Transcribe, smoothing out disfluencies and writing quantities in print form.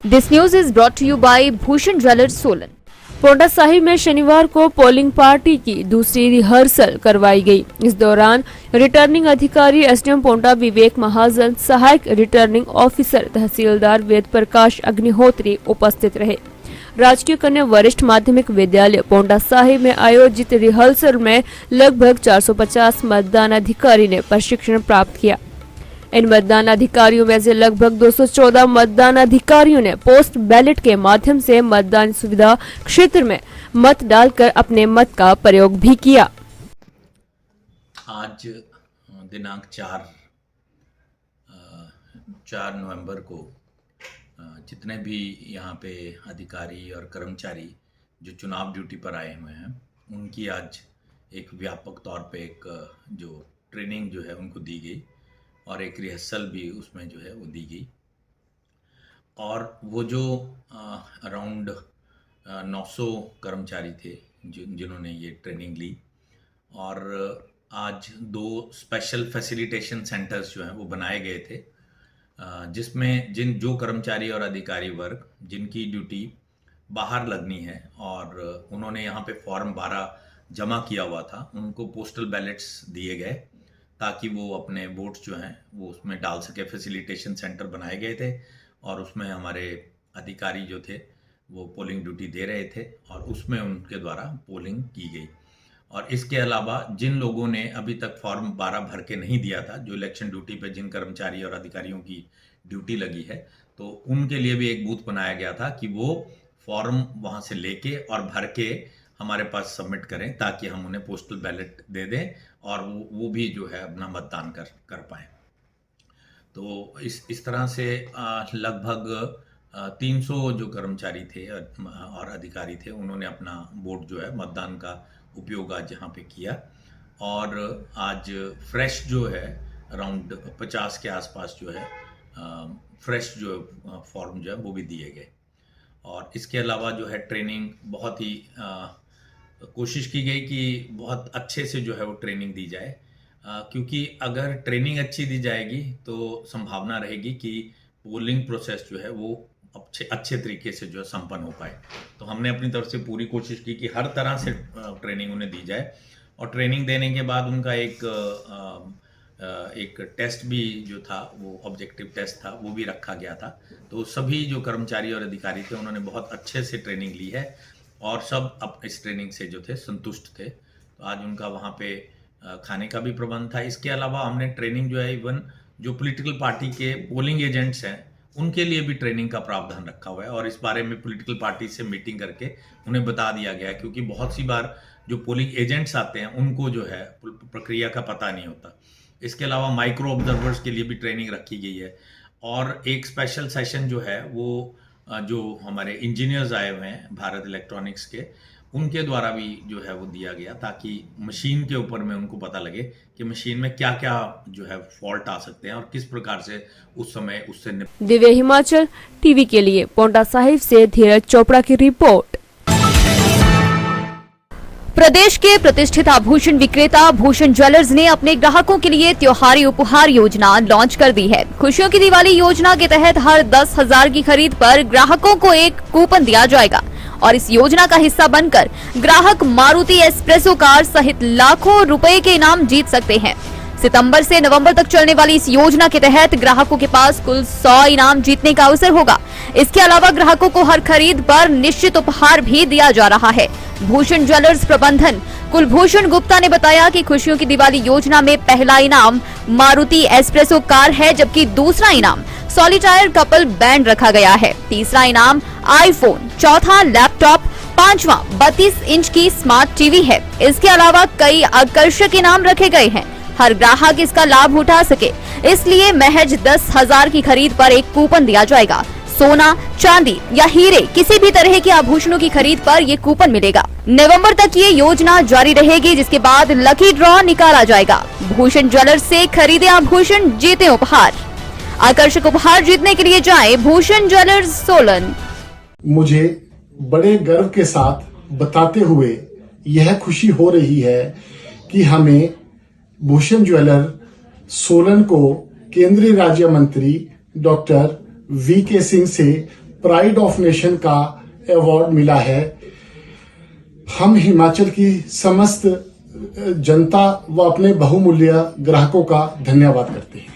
This news is brought to you by Bhushan Jewellers Solan. Paonta Sahib में शनिवार को polling party की दूसरी रिहर्सल करवाई गई। इस दौरान रिटर्निंग अधिकारी एसडीएम पोंटा विवेक महाजन, सहायक रिटर्निंग ऑफिसर तहसीलदार वेद प्रकाश अग्निहोत्री उपस्थित रहे। राजकीय कन्या वरिष्ठ माध्यमिक विद्यालय पोंटा साहिब में आयोजित रिहर्सल में लगभग 450 मतदान अधिकारी ने प्रशिक्षण प्राप्त किया। इन मतदान अधिकारियों में से लगभग 214 मतदान अधिकारियों ने पोस्ट बैलेट के माध्यम से मतदान सुविधा क्षेत्र में मत डालकर अपने मत का प्रयोग भी किया। आज दिनांक 4 नवंबर को जितने भी यहाँ पे अधिकारी और कर्मचारी जो चुनाव ड्यूटी पर आए हुए हैं, उनकी आज एक व्यापक तौर पे एक जो ट्रेनिंग जो है उनको दी गई और एक रिहर्सल भी उसमें जो है वो दी गई। और वो जो अराउंड 900 कर्मचारी थे जिन्होंने ये ट्रेनिंग ली, और आज 2 स्पेशल फैसिलिटेशन सेंटर्स जो हैं वो बनाए गए थे, जिसमें जो कर्मचारी और अधिकारी वर्ग जिनकी ड्यूटी बाहर लगनी है और उन्होंने यहाँ पे फॉर्म 12 जमा किया हुआ था, उनको पोस्टल बैलेट्स दिए गए ताकि वो अपने वोट्स जो हैं वो उसमें डाल सके। फैसिलिटेशन सेंटर बनाए गए थे और उसमें हमारे अधिकारी जो थे वो पोलिंग ड्यूटी दे रहे थे और उसमें उनके द्वारा पोलिंग की गई। और इसके अलावा जिन लोगों ने अभी तक फॉर्म 12 भर के नहीं दिया था, जो इलेक्शन ड्यूटी पे जिन कर्मचारी और अधिकारियों की ड्यूटी लगी है, तो उनके लिए भी एक बूथ बनाया गया था कि वो फॉर्म वहाँ से लेके और भर के हमारे पास सबमिट करें ताकि हम उन्हें पोस्टल बैलेट दे दें और वो भी जो है अपना मतदान कर पाएँ। तो इस तरह से लगभग 300 जो कर्मचारी थे और अधिकारी थे, उन्होंने अपना वोट जो है मतदान का उपयोग आज यहाँ पे किया। और आज फ्रेश जो है अराउंड 50 के आसपास जो है फ्रेश जो फॉर्म जो है वो भी दिए गए। और इसके अलावा जो है ट्रेनिंग बहुत ही कोशिश की गई कि बहुत अच्छे से जो है वो ट्रेनिंग दी जाए, क्योंकि अगर ट्रेनिंग अच्छी दी जाएगी तो संभावना रहेगी कि पोलिंग प्रोसेस जो है वो अच्छे तरीके से जो है संपन्न हो पाए। तो हमने अपनी तरफ से पूरी कोशिश की कि हर तरह से ट्रेनिंग उन्हें दी जाए। और ट्रेनिंग देने के बाद उनका एक टेस्ट भी जो था वो ऑब्जेक्टिव टेस्ट था, वो भी रखा गया था। तो सभी जो कर्मचारी और अधिकारी थे उन्होंने बहुत अच्छे से ट्रेनिंग ली है और सब इस ट्रेनिंग से जो थे संतुष्ट थे। तो आज उनका वहाँ पे खाने का भी प्रबंध था। इसके अलावा हमने ट्रेनिंग जो है इवन जो पॉलिटिकल पार्टी के पोलिंग एजेंट्स हैं उनके लिए भी ट्रेनिंग का प्रावधान रखा हुआ है और इस बारे में पॉलिटिकल पार्टी से मीटिंग करके उन्हें बता दिया गया है, क्योंकि बहुत सी बार जो पोलिंग एजेंट्स आते हैं उनको जो है प्रक्रिया का पता नहीं होता। इसके अलावा माइक्रो ऑब्जर्वर्स के लिए भी ट्रेनिंग रखी गई है और एक स्पेशल सेशन जो है वो जो हमारे इंजीनियर्स आए हुए हैं भारत इलेक्ट्रॉनिक्स के, उनके द्वारा भी जो है वो दिया गया ताकि मशीन के ऊपर में उनको पता लगे कि मशीन में क्या क्या जो है फॉल्ट आ सकते हैं और किस प्रकार से उस समय उससे दिव्य हिमाचल टीवी के लिए पोंटा साहिब से धीरज चोपड़ा की रिपोर्ट। प्रदेश के प्रतिष्ठित आभूषण विक्रेता भूषण ज्वेलर्स ने अपने ग्राहकों के लिए त्योहारी उपहार योजना लॉन्च कर दी है। खुशियों की दिवाली योजना के तहत हर 10,000 की खरीद पर ग्राहकों को एक कूपन दिया जाएगा और इस योजना का हिस्सा बनकर ग्राहक मारुति एस्प्रेसो कार सहित लाखों रुपए के इनाम जीत सकते हैं। सितंबर से नवंबर तक चलने वाली इस योजना के तहत ग्राहकों के पास कुल 100 इनाम जीतने का अवसर होगा। इसके अलावा ग्राहकों को हर खरीद पर निश्चित उपहार भी दिया जा रहा है। भूषण ज्वेलर्स प्रबंधन कुलभूषण गुप्ता ने बताया कि खुशियों की दिवाली योजना में पहला इनाम मारुति एस्प्रेसो कार है, जबकि दूसरा इनाम सॉलिटायर कपल बैंड रखा गया है। तीसरा इनाम आईफोन, चौथा लैपटॉप, पांचवा 32 इंच की स्मार्ट टीवी है। इसके अलावा कई आकर्षक इनाम रखे गए हैं। हर ग्राहक इसका लाभ उठा सके, इसलिए महज 10,000 की खरीद पर एक कूपन दिया जाएगा। सोना, चांदी या हीरे किसी भी तरह के आभूषणों की खरीद पर ये कूपन मिलेगा। नवंबर तक ये योजना जारी रहेगी, जिसके बाद लकी ड्रॉ निकाला जाएगा। भूषण ज्वेलर्स से खरीदे आभूषण, जीते उपहार। आकर्षक उपहार जीतने के लिए जाएं भूषण ज्वेलर्स सोलन। मुझे बड़े गर्व के साथ बताते हुए यह खुशी हो रही है कि हमें भूषण ज्वेलर सोलन को केंद्रीय राज्य मंत्री डॉक्टर वी के सिंह से प्राइड ऑफ नेशन का अवार्ड मिला है। हम हिमाचल की समस्त जनता व अपने बहुमूल्य ग्राहकों का धन्यवाद करते हैं।